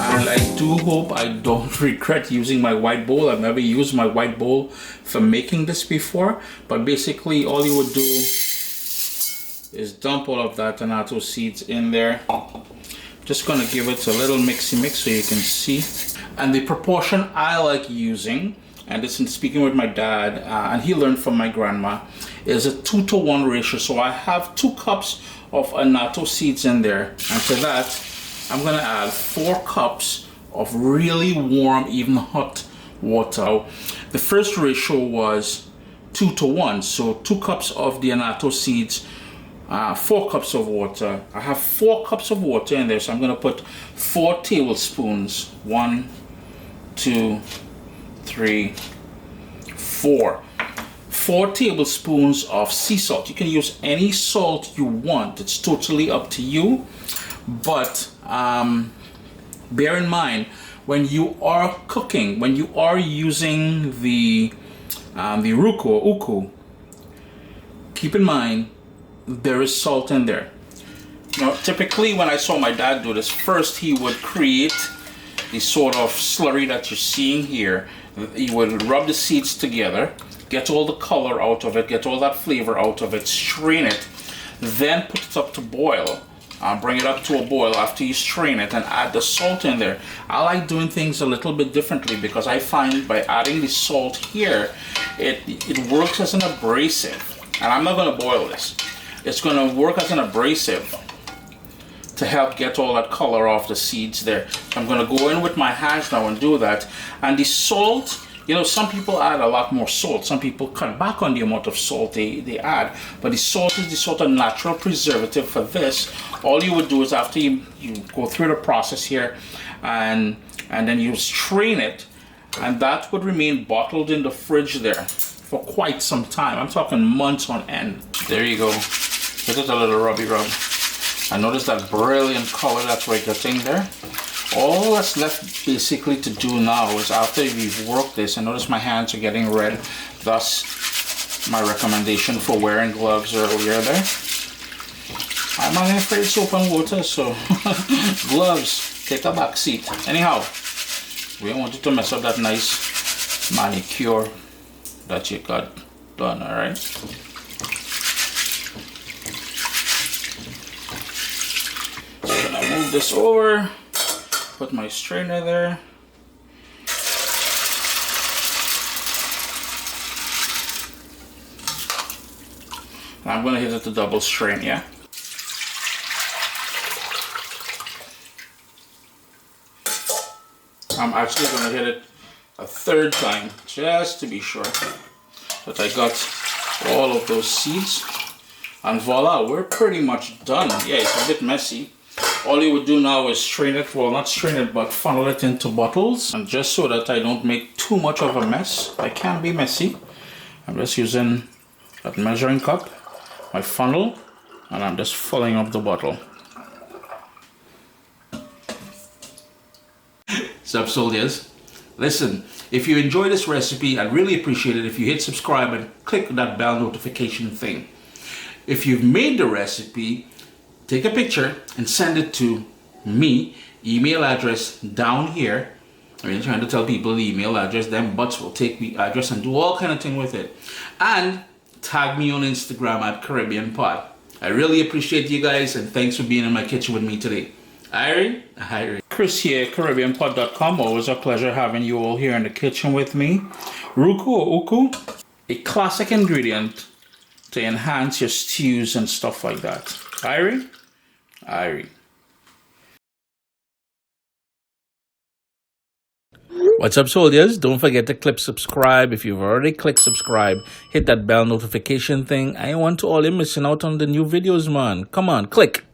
And I do hope I don't regret using my white bowl. I've never used my white bowl for making this before, but basically all you would do is dump all of that annatto seeds in there. Just gonna give it a little mixy mix so you can see. And the proportion I like using, and this is speaking with my dad, and he learned from my grandma, is a 2-to-1 ratio. So I have 2 cups of annatto seeds in there, and to that I'm gonna add 4 cups of really warm, even hot water. The first ratio was 2-to-1, so 2 cups of the annatto seeds, 4 cups of water. I have 4 cups of water in there, so I'm gonna put 4 tablespoons. 1, 2, 3, 4. 4 tablespoons of sea salt. You can use any salt you want. It's totally up to you. But bear in mind, when you are cooking, when you are using the Roucou or Roucou, keep in mind there is salt in there. Now, typically when I saw my dad do this, first he would create the sort of slurry that you're seeing here. He would rub the seeds together, get all the color out of it, get all that flavor out of it, strain it, then put it up to boil. Bring it up to a boil after you strain it and add the salt in there. I like doing things a little bit differently because I find by adding the salt here, it works as an abrasive. And I'm not going to boil this. It's going to work as an abrasive to help get all that color off the seeds there. So I'm going to go in with my hands now and do that. And the salt, you know, some people add a lot more salt. Some people cut back on the amount of salt they add. But the salt is the sort of natural preservative for this. All you would do is after you go through the process here and then you strain it, and that would remain bottled in the fridge there for quite some time. I'm talking months on end. There you go. Give it a little rubby rub. And notice that brilliant color that we're getting there. All that's left basically to do now is after we've worked this, and notice my hands are getting red, thus my recommendation for wearing gloves earlier there. I'm not afraid of soap and water, so gloves, take a back seat. Anyhow, we don't want you to mess up that nice manicure that you got done, alright? So I'm gonna move this over. Put my strainer there. I'm going to hit it to double strain, yeah? I'm actually going to hit it a 3rd time just to be sure that I got all of those seeds. And voila, we're pretty much done. Yeah, it's a bit messy. All you would do now is strain it, well, not strain it, but funnel it into bottles. And just so that I don't make too much of a mess, I can be messy, I'm just using that measuring cup, my funnel, and I'm just filling up the bottle. Sup, soldiers? Listen, if you enjoy this recipe, I'd really appreciate it if you hit subscribe and click that bell notification thing. If you've made the recipe, take a picture and send it to me, email address down here. I mean, trying to tell people the email address, them butts will take the address and do all kind of thing with it. And tag me on Instagram at Caribbean Pot. I really appreciate you guys, and thanks for being in my kitchen with me today. Irie. Chris here, CaribbeanPot.com. Always a pleasure having you all here in the kitchen with me. Roucou or Roucou, a classic ingredient to enhance your stews and stuff like that. Irie. What's up, soldiers? Don't forget to click subscribe. If you've already clicked subscribe, hit that bell notification thing. I want to all you missing out on the new videos, man. Come on, click.